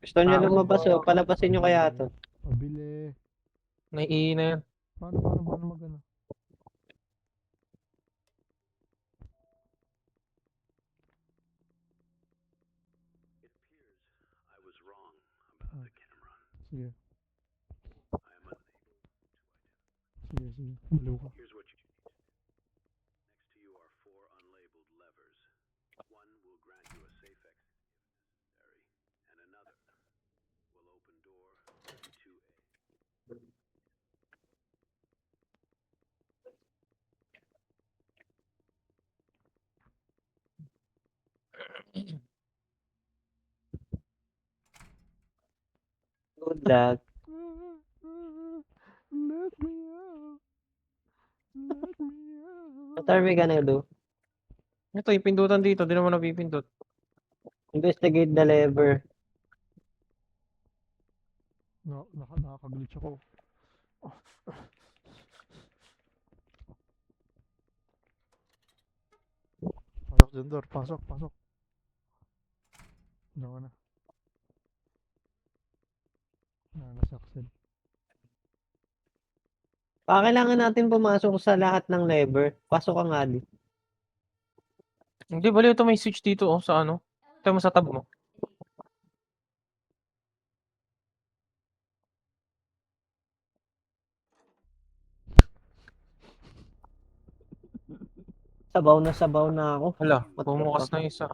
Gusto nyo lumabas o palabasin nyo kaya to. Pabili. Naiihi na yan. Paano magano? Sige. Sige. Baliw ka. Good luck. Let me out. Let me out. What are we gonna do? Ito, yung pindutan dito. Di naman napipindot. Investigate the lever. Nakaka-glitch ako. Pasok dyan, Dor. Pasok. Diyan ka na. Nasaksin. Kailangan natin pumasok sa lahat ng lever. Pasok ka nga di. Hindi, bali ito may switch dito oh, sa ano. Ito mo sa tab mo. Sabaw na ako. Hala, What the bumukas fuck? na isa.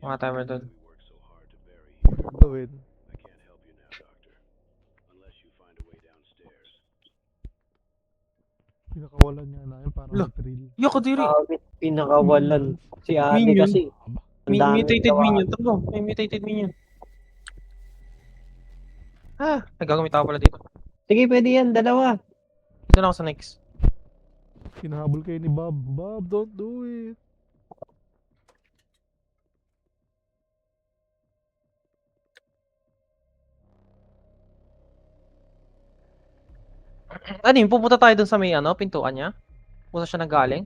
Mga timer doon. Gawin. Pinakawalan niya na yun. Parang Lo. may thrill. Yo, kadiri. Pinakawalan. Si Ate Minion. kasi. Ang daming Mutated gawa. minion. Takbo, may mutated minion. Nagagamit ako pala dito. Sige, pwede yan. Dalawa. Dito na ako sa next. Hinahabol kayo ni Bob. Bob, don't do it. Ano yun? Pupunta tayo dun sa may ano, pintuan niya? Pusa siya nanggaling?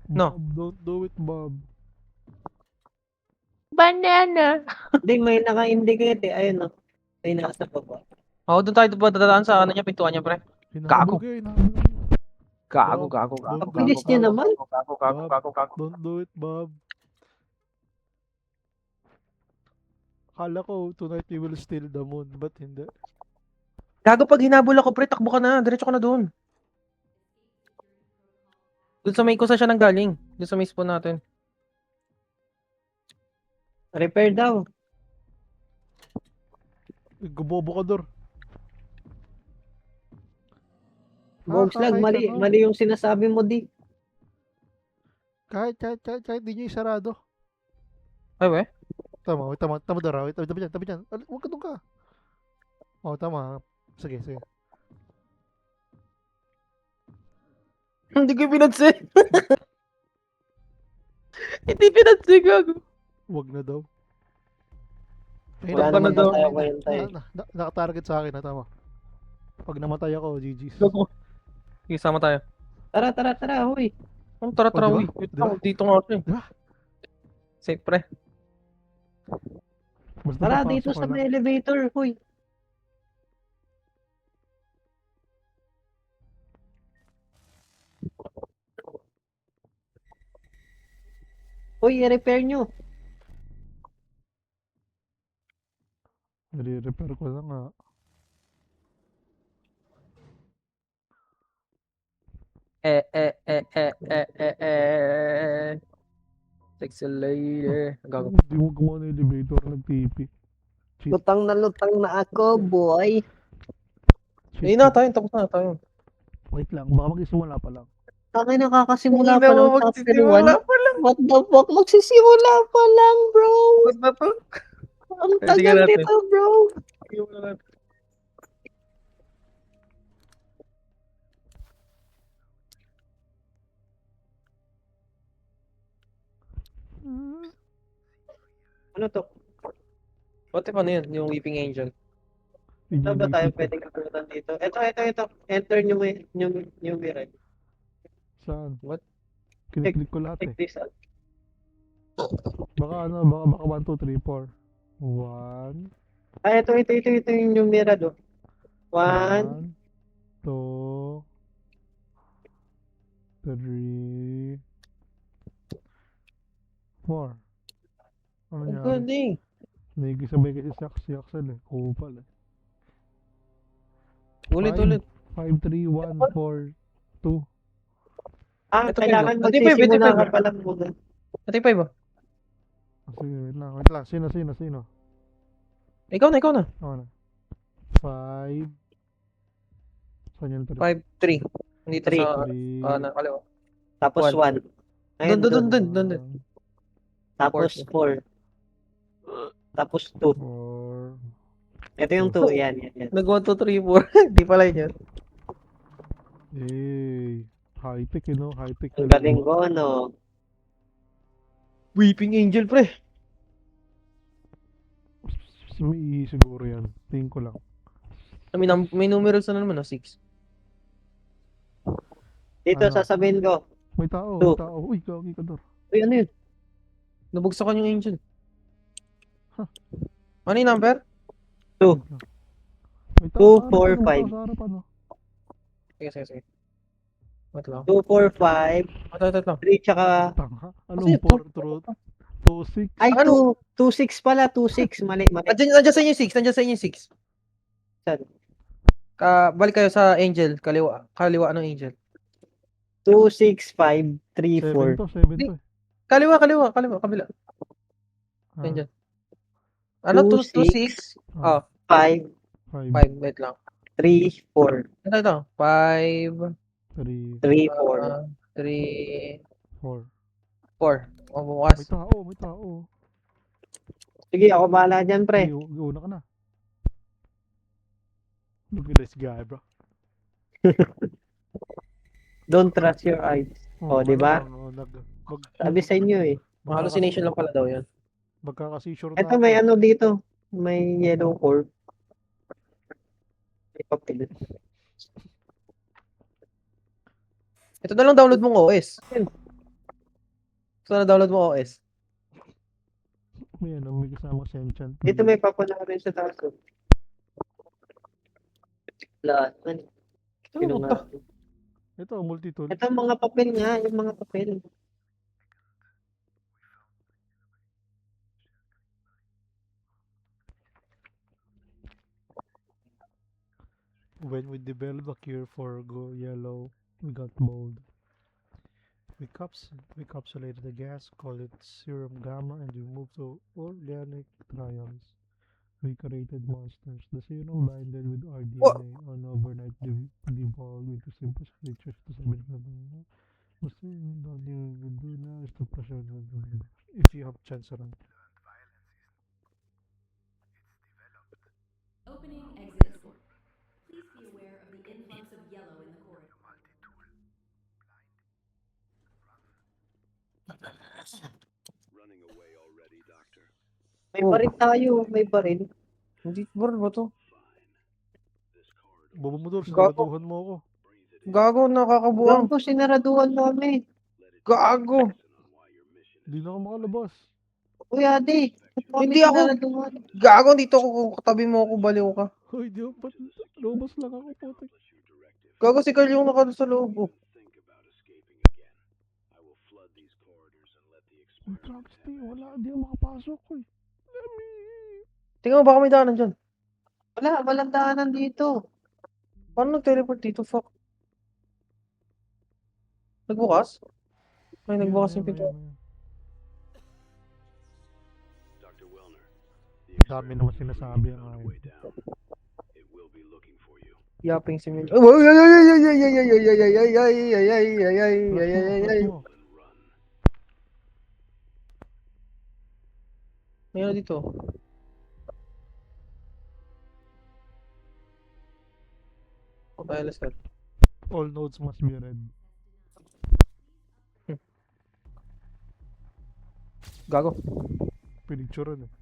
No. Bob, don't do it, Bob. Banana! Hindi, may naka-indicate eh. Ayun o. May nasa baba. Oo, dun tayo dadaan sa ano niya, pintuan niya, pre. Hinahabol Gago. kayo, hinahabol kayo. Gago. Ang bilis niya naman. Gago. Don't do it, Bob. Akala ko, tonight we will steal the moon. But hindi. Gago pag hinabol ako, pre, takbo ka na. Diretso ka na dun. Dun sa may kusa siya nanggaling. Dun sa may spawn natin. Repair daw. Gubobo ka, Dor. Bogslag, kahit mali. ano. Mali yung sinasabi mo di. Kahit di nyo isarado. Ay, we? Tama, Dor. Tabi dyan. Huwag ka doon ka. Oh, tama. Sige. Hindi ko pinansin. Hindi pinansin, gago. Huwag na daw. Wala naman daw. tayo kwenta eh. Nakatarget sa akin, tama. Pag namatay ako, GG's. Gago. Sige, sama tayo. Tara, huy. Ang tara, Oh, uy. diba? Wait lang, dito nga ako eh. Diba? Safe, pre. Basta Tara, papasok dito ka sa lang. may elevator, huy. Huy, i-repair nyo. Nire-repair ko lang nga. Sexy lady. Gago. Hindi mo gumawa ng elevator, nag-TP. Lutang na ako, boy. Ayun na tayo, tapos na tayo. Wait lang, baka mag-isimula pa lang. Akin nakakasimula Hindi pa na lang mo chapter magsisimula 1. pa lang. What the fuck? Magsisimula pa lang, bro. What the fuck? Ang Sige tagal natin. nito, bro. Ayun na natin. Ano to? What if ano yun? Yung Weeping Angel. Ito ba tayo pwedeng kagutan dito? Ito. Enter nyo may right. Saan? What? Kiniklik ko lahat eh. Check this out. Baka 1, 2, 3, 4. 1, Ah, ito yung numerado. 1, 2, 3, 4. Ano Ang nangyari? galing. Nagisabay kasi si Axel eh. Kupal eh. Ulit, 5, ulit. 5, 3, 1, 4, 2. Ah, Ito, kailangan five, ito, five, ito, magsisimula five. ka pa lang muna. Ito yung 5 ah. Sige, wait lang. Sino? Ikaw na. Ako na. 5. Saan yung 3? 5, 3. Dito Three. sa, 3. kaliwa. Tapos 1. Ayun, Doon. Tapos 4. Tapos 2. 4. Ito yung 2. Yan. Nag 1, 2, 3, 4. Di pala yun. Hey. High-tech, High-tech. Ang galing ko, ano. Weeping Angel, pre. May siguro yan. Tingin ko lang. May numerals na naman, 6. Dito, Ano? sasabihin ko. May tao. Two. Uy, gagi ka Dor. Uy, ano yun? Nabugsakan yung Angel. Huh. Ano yung number? 2. May 2, tao 4, sa 5. harapan, oh. Sige. Wait lang. 2, 4, 5. Ito lang. 3, tsaka... Tanga. Kasi Anong 4? 2, 6. Ay, Ano? 2, 6 pala. 2, 6. Mali. Nandiyan sa inyo yung 6. Saan? Balik kayo sa Angel. Kaliwa ng Angel. 2, 6, 5, 3, 4. 7 to eh. Kabila. Ah, Angel. Ano? 2, 6? Oh, 5, 5, 5. Wait lang. 3, 4. Ito. 5, 3, 3, 4. 3, 4. 4. O, bukas. May tao. Sige, ako bahala dyan, pre. Sige, una ka na. Look at this guy, bro. Don't trust your eyes. Oh, di ba? Sabi sa inyo eh. Hallucination lang pala daw yun. Magkakasisure na Ito may ano dito. May yellow core. May papel. Ito na lang download mong OS. Ito na download mo OS. May kasama sentient. Dito may papel na rin sa taas. oh. Lahat man. Sino nga? Ito, multitool. Ito mga papel nga. Yung mga papel. When we develop a cure for go yellow, we got mold. We capsulated the gas, call it serum gamma, and we moved to organic trials. We created monsters. The serum binded with our DNA on overnight devolved into simple creatures to 7 level. If you have chance around. Opening exit. Please be aware of the influx of yellow in the corridor. May baril tayo. May baril. Hindi, bro, ba to? Bobo mo doon, Gago. sinaraduhan mo ako. Gago, nakakabuang. Gago, sinaraduhan mo kami. Gago. Hindi na ako makalabas. Uy, ate. Hindi ako. Gago, dito ako. Katabi mo ako, baliw ka. Hoy, di ako, lumabas lang ako, putik. Gago, si Carl yung naka sa loob. Oh. Trusty, wala, di ako makapasok, hoy. Tingnan mo, baka may daanan dyan. Walang daanan dito. Paano nag-teleport dito? Fuck. Nagbukas? Ay, nagbukas yung pinto. Dami naman sinasabi ang akin. Yaping si Mil. Ay, ay, ay, ay, ay, ay, ay, ay, ay, ay, ay, ay, ay, ay, ay, ay, ay. May ano dito? Okay, let's go. All notes must be read. Gago. Pinicturean eh.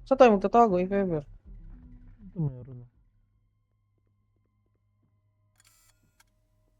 Saan tayo magtatago, if ever? Ito meron eh.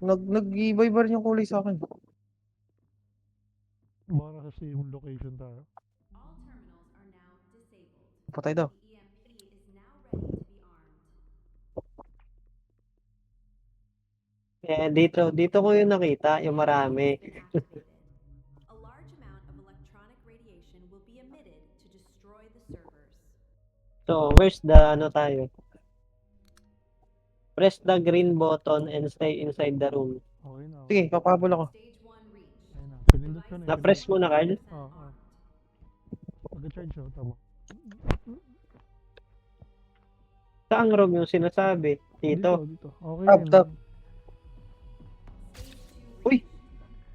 Nag-iba-iba rin yung kulay sa akin. Baka sa same location tayo. All terminals are now disabled. Patay daw. The EMP is now ready to be armed. Dito ko yung nakita, yung marami. Been activated. A large amount of electronic radiation will be emitted to destroy the servers. So, where's the ano tayo? Press the green button and stay inside the room. Okay na. Sige, papahabol ako. Stage 1 reach. Ayun na. Pinindot ko na. Na-press mo na, Carl? Oo. Mag-charge siya. Tama. Saang room yung sinasabi? Dito. Dito. Okay Tab, na tab. yun. Stage 2 Uy! reach.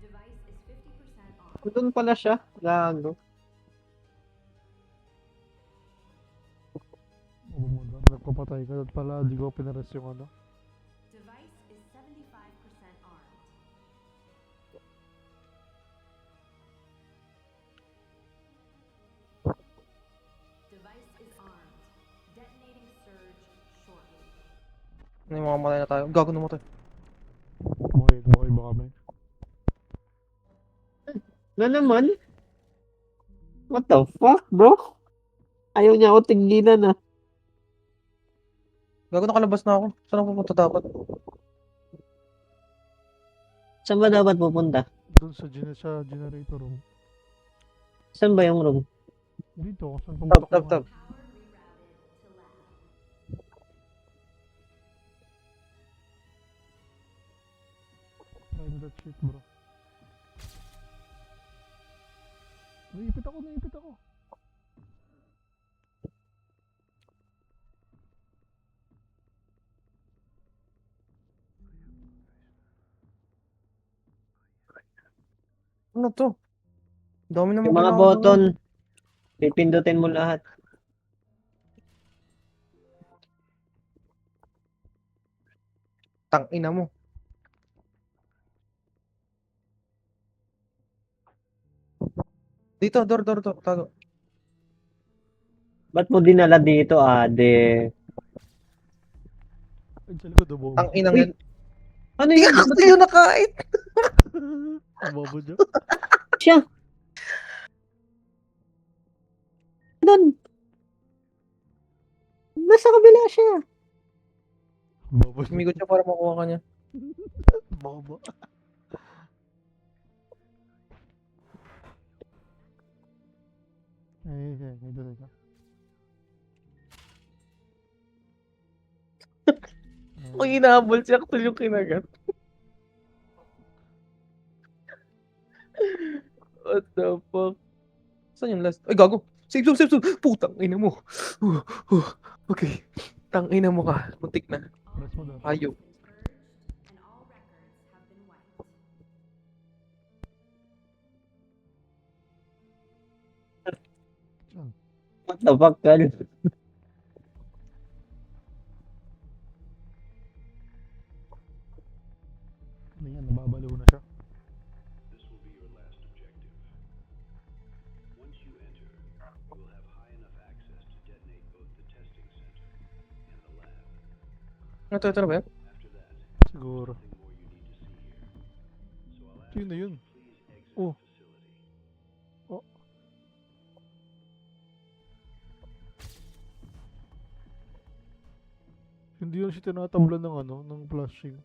Device is 50% off. Doon pala siya. Gago. Nagpapatay ka. At pala, di ko pinares yung ano. Device is 75% armed. Device is armed. Detonating surge shortly. Ano yung mga matay na tayo? Gago namatay. Buhay ba kami? Na naman? What the fuck, bro? Ayaw niya ako tigilan na. Gago nakalabas na ako. Saan ako pupunta dapat? Saan ba dapat pupunta? Doon sa generator room. Saan ba yung room? Dito. Saan Tab, pumunta tab, tab. Power rerouted to lab. Time that shit, bro. Naipit ako. Ano to? Dami naman Yung mga kailangan button. gawin. Pipindutin mo lahat. Tangina mo. Dito, door. Tago. Ba't mo dinala dito, ade? Ay, sa likod, bobo. Tangina Uy! yan. Ano Hindi yun? ka kasi yung nakain. Bobo dyan. Siya? Doon. Nasa kabila siya. Bobo dyan. Sumigot siya para makuha ka niya. Bobo. Ay, dito. Kung hinahabol siya, actually yung kinagat. What the fuck? Saan yung last? Ay, gago! Save! Putang ina mo! Okay. Tang ina mo ka. Muntik na. Press mo daw. Ayok. And all records have been wiped. What the fuck, Carl? Ano yan, nababaliw na siya. This will be your last objective. Once you enter, you will have high enough access to detonate both the testing center and the lab. Ito na ba yan? After that, Siguro. nothing more you need to see here. So I'll ask Sino yun? please exit Oh. the facility. Hindi yun siya tinatablan ng ano, ng flashing.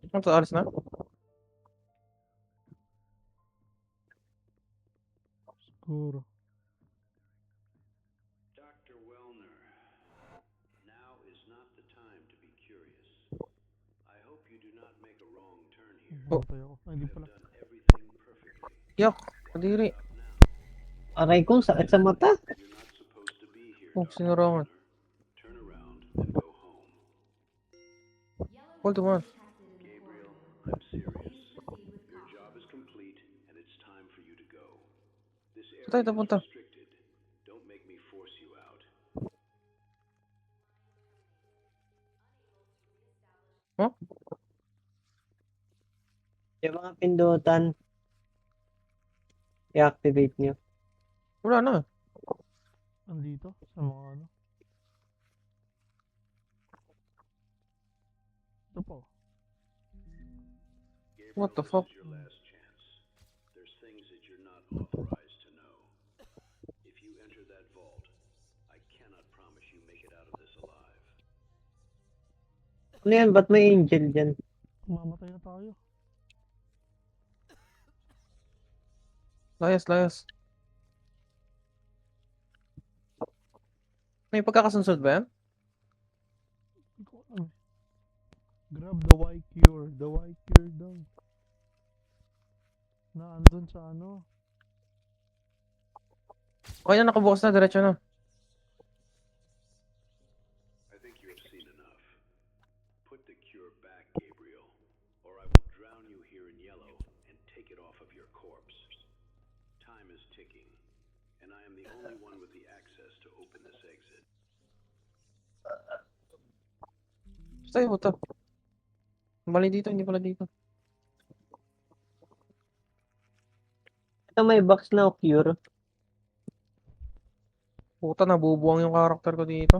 Ano to? Alis na? Siguro. Dr. Wellner, now is not the time to be curious. I hope you do not make a wrong turn here. Patay ako. Ay, hindi You pala. have done everything perfectly. Yak! Kadiri. Aray ko, sakit sa mata. You're not supposed to be here, Oh, Dr. sinarangan. Wellner. Turn around and go home. Yellow Hold on. detected in the Gabriel, corridor. I'm serious. Please proceed with Your caution. job is complete, and it's time for you to go. This Tayo, area punta. is restricted. Don't make me force you out. Yung mga pindutan. I-activate nyo. Wala na. Andito, sa mga ano. Ito po. What the fuck? This is your last chance. There's things that you're not authorized to know. If you enter that vault, I cannot promise you make it out of this alive. Ano yan? Ba't may angel dyan? Mamatay na tayo. Layas, layas. May pagkakasunod ba yan? Hindi ko alam. Grab the Y cure. The Y cure daw. Na andun sa ano. Okay na, nakabukas na. Diretso na. I think you have seen enough. Put the cure back, Gabriel, or I will drown you here in yellow and take it off of your corpse. Time is ticking, and I am the only one with the access to open this exit. Basta yung ito. Mali dito, hindi pala dito. Ito may box na cure. Puta, nabubuwang yung karakter ko dito.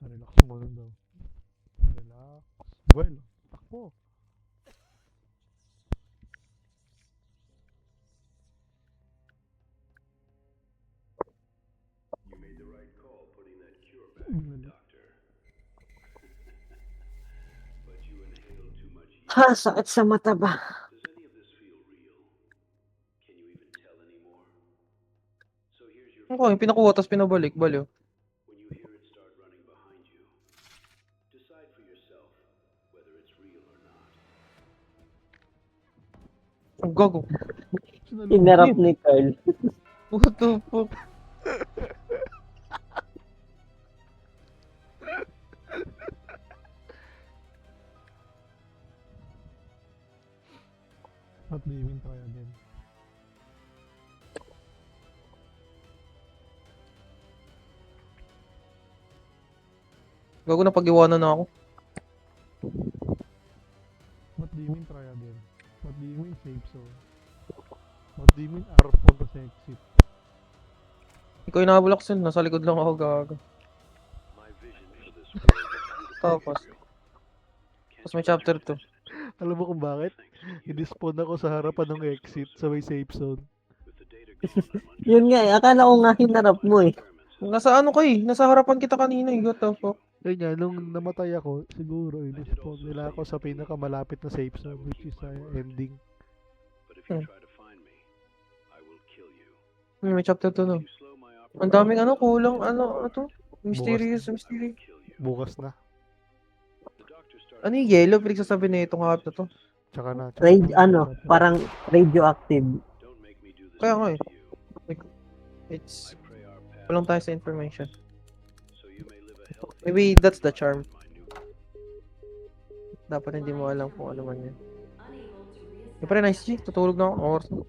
Relax mo lang daw. Relax. Well, takbo. You made the right call putting that cure back, Mm. Doctor. But you inhaled too much heat. Ha, sakit sa mata ba? Does any of this feel real? Can you even tell anymore? So here's your Okay, pinakuha, tapos pinabalik. Baliw. when you hear it start running behind you. Decide for yourself whether it's real or not. Ang gago. Inarap ni Carl. What the fuck? What do you mean try again? Gago na pag-iwanan na ako. What do you mean try again? What do you mean safe zone? What do you mean arp on the exit? Ikaw yung nakabulak sin. Nasa likod lang ako, gago. My vision for this world is beautiful. Tapos. Tapos may chapter 2. Alam mo kung bakit? I-despawn ako sa harapan ng exit sa may safe zone. With the data gone, I'm Yun nga, akala ko nga hinarap mo eh. Nasa ano ka eh? Nasa harapan kita kanina eh. What the fuck? Ayun nga, nung namatay ako, siguro i-despawn nila ako sa pinakamalapit na safe zone, which is ending. But if you try to find me, I will kill you. May chapter 2 na. You slow my Ang daming ano, kulang ano to? Mysterious, I mysterious. will kill you. Bukas na. The doctor started Ano yung yellow? Pinagsasabi na itong hap na to. Tsaka na. Parang radioactive. Don't make me do this Kaya nga to eh. you. It's... I pray our paths Walang tayo sa information. so you may live a healthy Maybe life that's the charm. in my new Dapat hindi mo alam kung ano man yan. Unable to Yung pare, nice G. Tutulog na ako. Oras na.